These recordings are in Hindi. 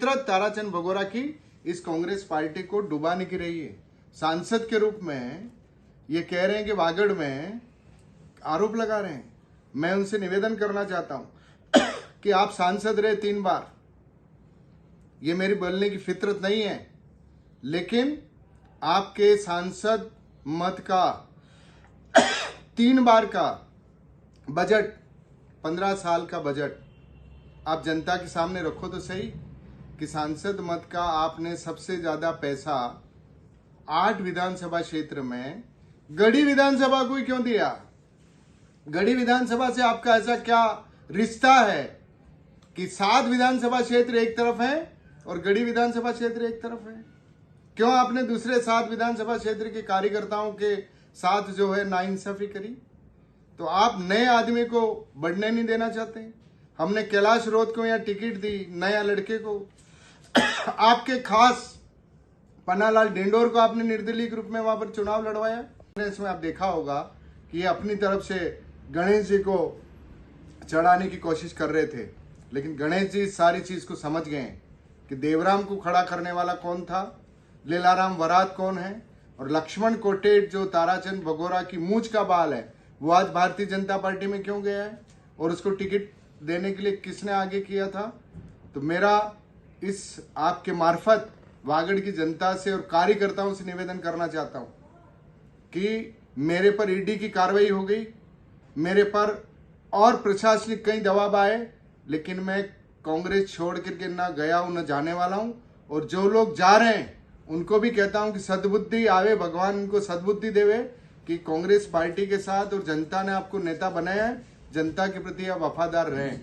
फितरत ताराचंद भगोरा की इस कांग्रेस पार्टी को डुबाने की रही है। सांसद के रूप में ये कह रहे हैं कि वागड़ में आरोप लगा रहे हैं। मैं उनसे निवेदन करना चाहता हूं कि आप सांसद रहे 3 बार, ये मेरी बोलने की फितरत नहीं है, लेकिन आपके सांसद मत का 3 बार का बजट, 15 साल का बजट आप जनता के सामने रखो तो सही कि सांसद मत का आपने सबसे ज्यादा पैसा 8 विधानसभा क्षेत्र में गढ़ी विधानसभा को ही क्यों दिया? गढ़ी विधानसभा से आपका ऐसा क्या रिश्ता है कि 7 विधानसभा क्षेत्र एक तरफ है और गढ़ी विधानसभा क्षेत्र एक तरफ है? क्यों आपने दूसरे 7 विधानसभा क्षेत्र के कार्यकर्ताओं के साथ जो है नाइंसाफी करी? तो आप नए आदमी को बढ़ने नहीं देना चाहते। हमने कैलाश रोध को यहाँ टिकट दी, नया लड़के को। आपके खास पन्नालाल डिंडोर को आपने निर्दलीय रूप में वहां पर चुनाव लड़वाया। इसमें आप देखा होगा कि ये अपनी तरफ से गणेश जी को चढ़ाने की कोशिश कर रहे थे, लेकिन गणेश जी सारी चीज को समझ गए कि देवराम को खड़ा करने वाला कौन था, लीलाराम वरात कौन है, और लक्ष्मण कोटेट जो ताराचंद भगोरा की मूंछ का बाल है वो आज भारतीय जनता पार्टी में क्यों गया है और उसको टिकट देने के लिए किसने आगे किया था। तो मेरा इस आपके मार्फत वागड़ की जनता से और कार्यकर्ताओं से निवेदन करना चाहता हूं कि मेरे पर ईडी की कार्रवाई हो गई, मेरे पर और प्रशासनिक कई दबाव आए, लेकिन मैं कांग्रेस छोड़ करके ना गया हूं न जाने वाला हूं। और जो लोग जा रहे हैं उनको भी कहता हूं कि सद्बुद्धि आवे, भगवान उनको सद्बुद्धि देवे कि कांग्रेस पार्टी के साथ और जनता ने आपको नेता बनाया है, जनता के प्रति आप वफादार रहें।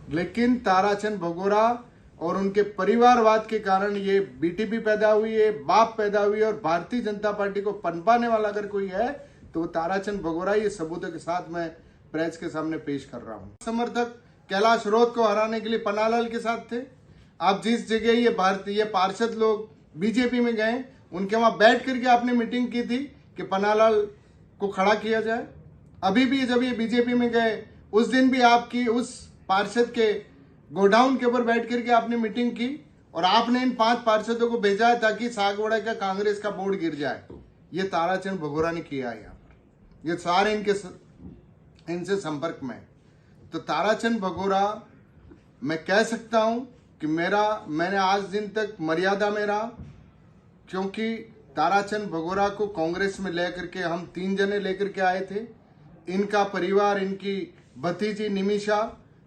लेकिन ताराचंद भगोरा और उनके परिवारवाद के कारण ये बीटीपी पैदा हुई है, बाप पैदा हुई है, और भारतीय जनता पार्टी को पनपाने वाला अगर कोई है तो वो ताराचंद भगोरा। ये सबूतों के साथ मैं प्रेस के सामने पेश कर रहा हूं। समर्थक कैलाश रोध को हराने के लिए पन्नालाल के साथ थे। आप जिस जगह ये भारतीय पार्षद लोग बीजेपी में गए, उनके वहां बैठ करके आपने मीटिंग की थी कि पन्नालाल को खड़ा किया जाए। अभी भी जब ये बीजेपी में गए उस दिन भी आपकी उस पार्षद के गोडाउन के ऊपर बैठ करके आपने मीटिंग की और आपने इन 5 पार्षदों को भेजा है ताकि सागवाड़ा का कांग्रेस का बोर्ड गिर जाए। ये ताराचंद भगोरा ने किया है यहाँ पर, ये सारे इनसे संपर्क में। तो ताराचंद भगोरा मैं कह सकता हूं कि मैंने आज दिन तक मर्यादा में रहा, क्योंकि ताराचंद भगोरा को कांग्रेस में लेकर के हम 3 जने लेकर के आए थे। इनका परिवार, इनकी भतीजी निमिषा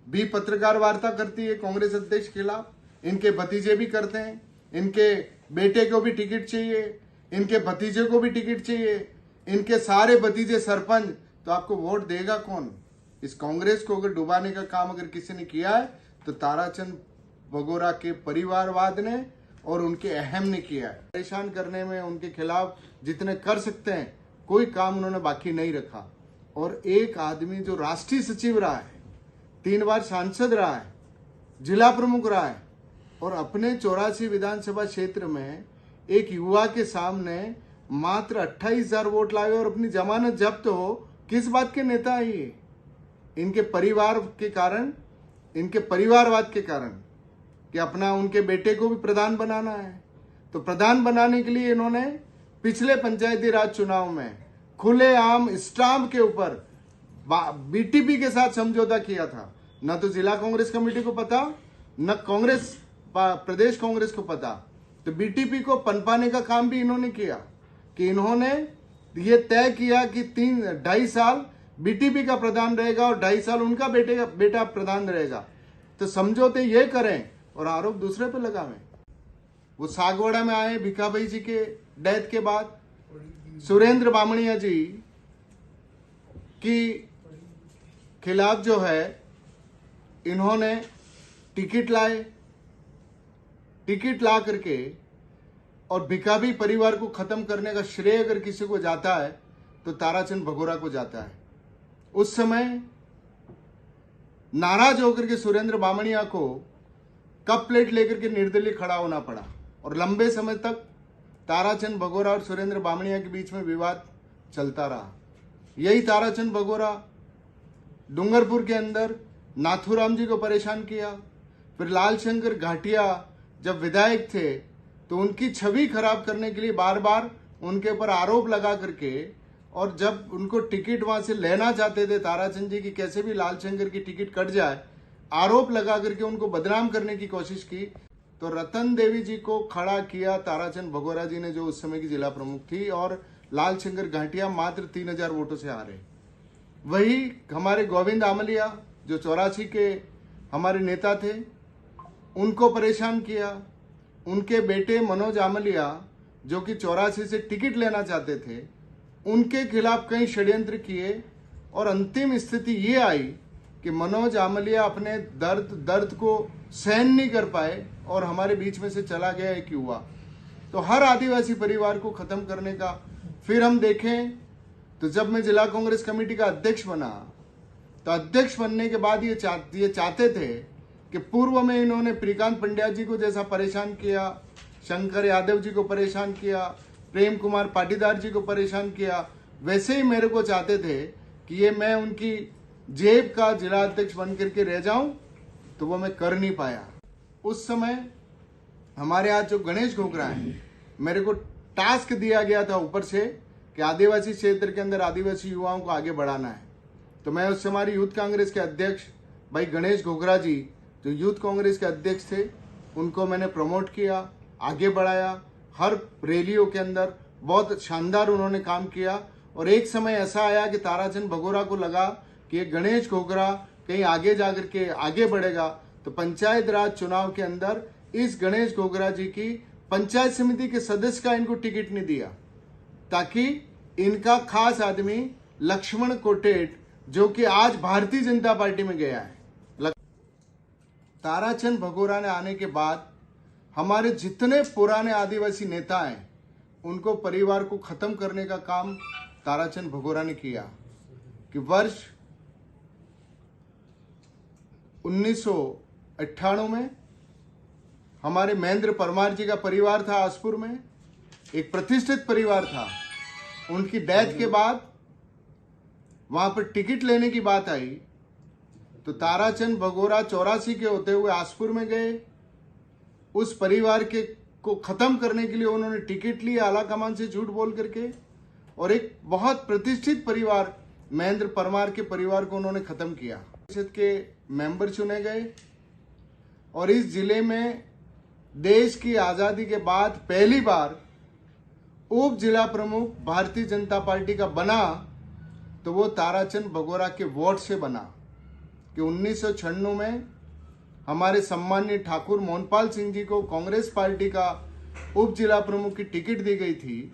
भी पत्रकार वार्ता करती है कांग्रेस अध्यक्ष के खिलाफ, इनके भतीजे भी करते हैं, इनके बेटे को भी टिकट चाहिए, इनके भतीजे को भी टिकट चाहिए, इनके सारे भतीजे सरपंच। तो आपको वोट देगा कौन? इस कांग्रेस को अगर डुबाने का काम अगर किसी ने किया है तो ताराचंद भगोरा के परिवारवाद ने और उनके अहम ने किया है। परेशान करने में उनके खिलाफ जितने कर सकते हैं कोई काम उन्होंने बाकी नहीं रखा। और एक आदमी जो राष्ट्रीय सचिव रहा है, 3 बार सांसद रहा है, जिला प्रमुख रहा है, और अपने 84 विधानसभा क्षेत्र में एक युवा के सामने मात्र 28,000 वोट लाए और अपनी जमानत जब्त हो, किस बात के नेता है ये? इनके परिवार के कारण, इनके परिवारवाद के कारण कि अपना उनके बेटे को भी प्रधान बनाना है। तो प्रधान बनाने के लिए इन्होंने पिछले पंचायती राज चुनाव में खुलेआम स्टाम्प के ऊपर बीटीपी के साथ समझौता किया था। न तो जिला कांग्रेस कमेटी को पता, न कांग्रेस प्रदेश कांग्रेस को पता। तो बीटीपी को पनपाने का काम भी इन्होंने किया कि इन्होंने ये तय किया कि 2.5 साल बीटीपी का प्रधान रहेगा और 2.5 साल उनका बेटा प्रधान रहेगा। तो समझौते ये करें और आरोप दूसरे पे लगावें। वो सागवाड़ा में आए भिखाभाई जी के डेथ के बाद, सुरेंद्र बामणिया जी की खिलाफ जो है इन्होंने टिकट ला करके, और भिखाभी परिवार को खत्म करने का श्रेय अगर किसी को जाता है तो ताराचंद भगोरा को जाता है। उस समय नाराज होकर के सुरेंद्र बामणिया को कप प्लेट लेकर के निर्दलीय खड़ा होना पड़ा, और लंबे समय तक ताराचंद भगोरा और सुरेंद्र बामणिया के बीच में विवाद चलता रहा। यही ताराचंद भगोरा डूंगरपुर के अंदर नाथूराम जी को परेशान किया, फिर लाल शंकर घाटिया जब विधायक थे तो उनकी छवि खराब करने के लिए बार बार उनके ऊपर आरोप लगा करके, और जब उनको टिकट वहां से लेना चाहते थे ताराचंद जी की कैसे भी लालशंकर की टिकट कट जाए, आरोप लगा करके उनको बदनाम करने की कोशिश की, तो रतन देवी जी को खड़ा किया ताराचंद भगोरा जी ने, जो उस समय की जिला प्रमुख थी, और लालशंकर घाटिया मात्र 3000 वोटों से हारे। वही हमारे गोविंद आमलिया जो 84 के हमारे नेता थे, उनको परेशान किया। उनके बेटे मनोज आमलिया जो कि 84 से टिकट लेना चाहते थे, उनके खिलाफ कई षड्यंत्र किए, और अंतिम स्थिति ये आई कि मनोज आमलिया अपने दर्द को सहन नहीं कर पाए और हमारे बीच में से चला गया एक युवा। तो हर आदिवासी परिवार को खत्म करने का, फिर हम देखें तो जब मैं जिला कांग्रेस कमेटी का अध्यक्ष बना, तो अध्यक्ष बनने के बाद ये चाहते थे कि पूर्व में इन्होंने प्रीकांत पंड्या जी को जैसा परेशान किया, शंकर यादव जी को परेशान किया, प्रेम कुमार पाटीदार जी को परेशान किया, वैसे ही मेरे को चाहते थे कि ये मैं उनकी जेब का जिला अध्यक्ष बन करके रह जाऊं, तो वो मैं कर नहीं पाया। उस समय हमारे यहाँ जो गणेश घोगरा है, मेरे को टास्क दिया गया था ऊपर से कि आदिवासी क्षेत्र के अंदर आदिवासी युवाओं को आगे बढ़ाना है। तो मैं उस हमारी यूथ कांग्रेस के अध्यक्ष भाई गणेश घोगरा जी जो यूथ कांग्रेस के अध्यक्ष थे, उनको मैंने प्रमोट किया, आगे बढ़ाया। हर रैलियों के अंदर बहुत शानदार उन्होंने काम किया, और एक समय ऐसा आया कि ताराचंद भगोरा को लगा कि गणेश घोगरा कहीं आगे जाकर के आगे बढ़ेगा, तो पंचायत राज चुनाव के अंदर इस गणेश घोगरा जी की पंचायत समिति के सदस्य का इनको टिकट नहीं दिया, ताकि इनका खास आदमी लक्ष्मण कोटेट जो कि आज भारतीय जनता पार्टी में गया है, ताराचंद भगोरा ने आने के बाद हमारे जितने पुराने आदिवासी नेता हैं उनको परिवार को खत्म करने का काम ताराचंद भगोरा ने किया। कि वर्ष 1998 में हमारे महेंद्र परमार जी का परिवार था आसपुर में, एक प्रतिष्ठित परिवार था। उनकी डेथ के बाद वहां पर टिकट लेने की बात आई, तो ताराचंद भगोरा 84 के होते हुए आसपुर में गए। उस परिवार के को खत्म करने के लिए उन्होंने टिकट लिया आला कमान से झूठ बोल करके, और एक बहुत प्रतिष्ठित परिवार महेंद्र परमार के परिवार को उन्होंने खत्म किया। परिषद के मेंबर चुने गए, और इस जिले में देश की आजादी के बाद पहली बार उप जिला प्रमुख भारतीय जनता पार्टी का बना, तो वो ताराचंद भगोरा के वोट से बना। कि 1996 में हमारे सम्माननीय ठाकुर मोहनपाल सिंह जी को कांग्रेस पार्टी का उप जिला प्रमुख की टिकट दी गई थी,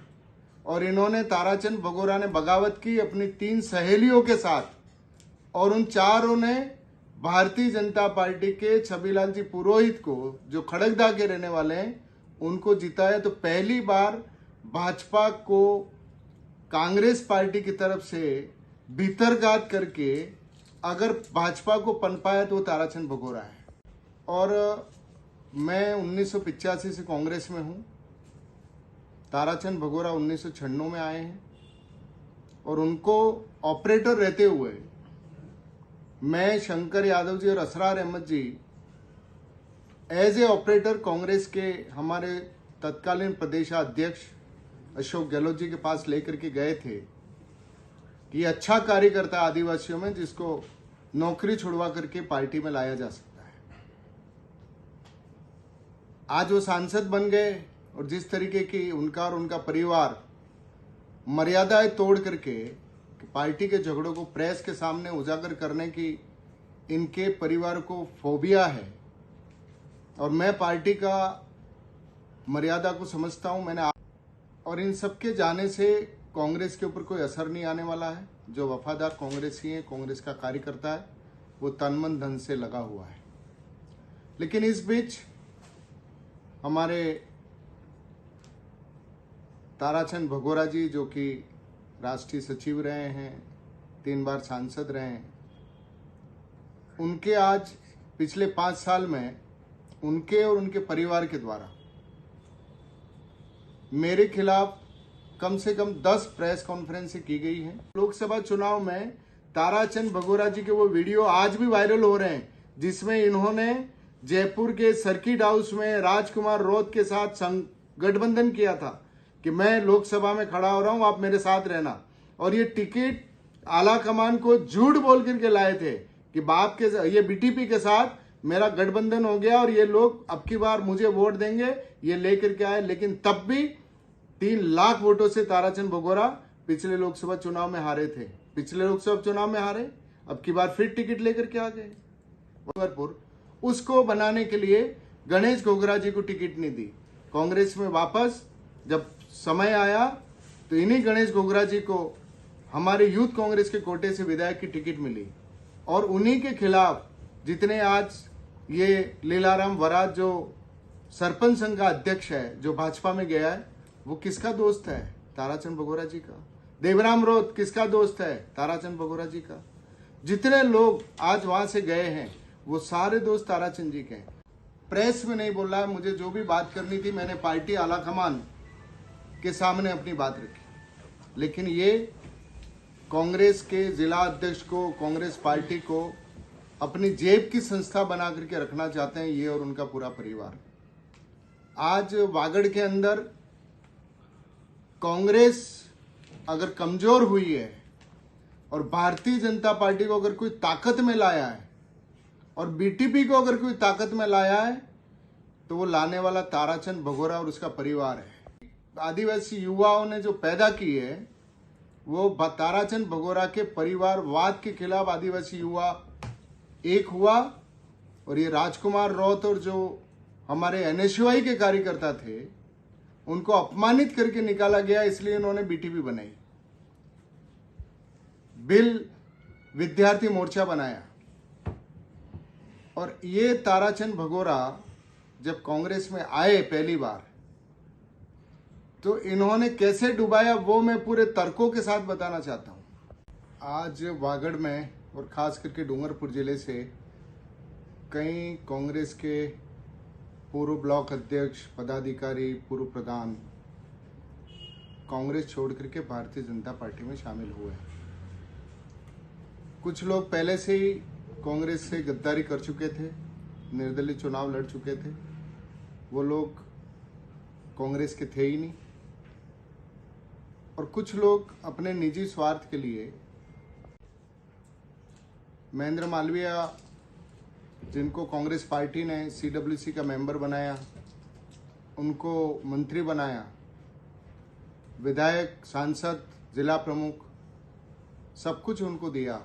और इन्होंने ताराचंद भगोरा ने बगावत की अपनी 3 सहेलियों के साथ, और उन चारों ने भारतीय जनता पार्टी के छबीलाल जी पुरोहित को, जो खड़गदा के रहने वाले हैं, उनको जिताया। तो पहली बार भाजपा को कांग्रेस पार्टी की तरफ से भीतरघात करके अगर भाजपा को पनपाया तो वो ताराचंद भगोरा है। और मैं 1985 से कांग्रेस में हूं, ताराचंद भगोरा 1996 में आए हैं, और उनको ऑपरेटर रहते हुए मैं, शंकर यादव जी और असरार अहमद जी एज ए ऑपरेटर कांग्रेस के हमारे तत्कालीन प्रदेशाध्यक्ष अशोक गहलोत जी के पास लेकर के गए थे कि ये अच्छा कार्य करता है आदिवासियों में, जिसको नौकरी छुड़वा करके पार्टी में लाया जा सकता है। आज वो सांसद बन गए, और जिस तरीके की उनका और उनका परिवार मर्यादाएं तोड़ करके पार्टी के झगड़ों को प्रेस के सामने उजागर करने की इनके परिवार को फोबिया है, और मैं पार्टी का मर्यादा को समझता हूं। और इन सबके जाने से कांग्रेस के ऊपर कोई असर नहीं आने वाला है। जो वफादार कांग्रेसी है, कांग्रेस का कार्यकर्ता है, वो तन मन धन से लगा हुआ है। लेकिन इस बीच हमारे ताराचंद भगोरा जी जो कि राष्ट्रीय सचिव रहे हैं, 3 बार सांसद रहे हैं, उनके आज पिछले 5 साल में उनके और उनके परिवार के द्वारा मेरे खिलाफ कम से कम 10 प्रेस कॉन्फ्रेंस की गई हैं। लोकसभा चुनाव में ताराचंद भगोरा जी के वो वीडियो आज भी वायरल हो रहे हैं, जिसमें इन्होंने जयपुर के सर्किट हाउस में राजकुमार रौत के साथ गठबंधन किया था कि मैं लोकसभा में खड़ा हो रहा हूं, आप मेरे साथ रहना। और ये टिकट आला कमान को झूठ बोल करके लाए थे कि बाप के ये बीटीपी के साथ मेरा गठबंधन हो गया और ये लोग अब की बार मुझे वोट देंगे, ये लेकर के आए। लेकिन तब भी 3 लाख वोटों से ताराचंद भगोरा पिछले लोकसभा चुनाव में हारे थे। पिछले लोकसभा चुनाव में हारे, अब की बार फिर टिकट लेकर के आ गए। उसको बनाने के लिए गणेश घोगरा जी को टिकट नहीं दी। कांग्रेस में वापस जब समय आया तो इन्हीं गणेश घोगरा जी को हमारे यूथ कांग्रेस के कोटे से विधायक की टिकट मिली। और उन्हीं के खिलाफ जितने आज ये लीलाराम वराज जो सरपंच संघ का अध्यक्ष है, जो भाजपा में गया है, वो किसका दोस्त है? ताराचंद भगोरा जी का। देवराम रौत किसका दोस्त है? ताराचंद भगोरा जी का। जितने लोग आज वहां से गए हैं वो सारे दोस्त ताराचंद जी के हैं। प्रेस में नहीं बोल रहा है, मुझे जो भी बात करनी थी मैंने पार्टी आलाकमान के सामने अपनी बात रखी। लेकिन ये कांग्रेस के जिला अध्यक्ष को, कांग्रेस पार्टी को अपनी जेब की संस्था बना करके रखना चाहते हैं, ये और उनका पूरा परिवार। आज वागड़ के अंदर कांग्रेस अगर कमजोर हुई है और भारतीय जनता पार्टी को अगर कोई ताकत में लाया है और बीटीपी को अगर कोई ताकत में लाया है तो वो लाने वाला ताराचंद भगोरा और उसका परिवार है। आदिवासी युवाओं ने जो पैदा की है वो ताराचंद भगोरा के परिवारवाद के खिलाफ आदिवासी युवा एक हुआ। और ये राजकुमार रौत और जो हमारे एनएसयूआई के कार्यकर्ता थे उनको अपमानित करके निकाला गया, इसलिए उन्होंने बीटीपी बनाई, बिल विद्यार्थी मोर्चा बनाया। और ये ताराचंद भगोरा जब कांग्रेस में आए पहली बार तो इन्होंने कैसे डुबाया वो मैं पूरे तर्कों के साथ बताना चाहता हूं। आज वागड़ में और खास करके डूंगरपुर जिले से कई कांग्रेस के पूर्व ब्लॉक अध्यक्ष, पदाधिकारी, पूर्व प्रधान कांग्रेस छोड़ करके भारतीय जनता पार्टी में शामिल हुए। कुछ लोग पहले से ही कांग्रेस से गद्दारी कर चुके थे, निर्दलीय चुनाव लड़ चुके थे, वो लोग कांग्रेस के थे ही नहीं। और कुछ लोग अपने निजी स्वार्थ के लिए महेंद्र मालवीय, जिनको कांग्रेस पार्टी ने सीडब्ल्यूसी का मेंबर बनाया, उनको मंत्री बनाया, विधायक, सांसद, जिला प्रमुख, सब कुछ उनको दिया,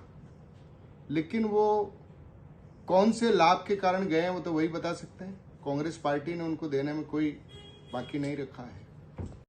लेकिन वो कौन से लाभ के कारण गए हैं वो तो वही बता सकते हैं। कांग्रेस पार्टी ने उनको देने में कोई बाकी नहीं रखा है।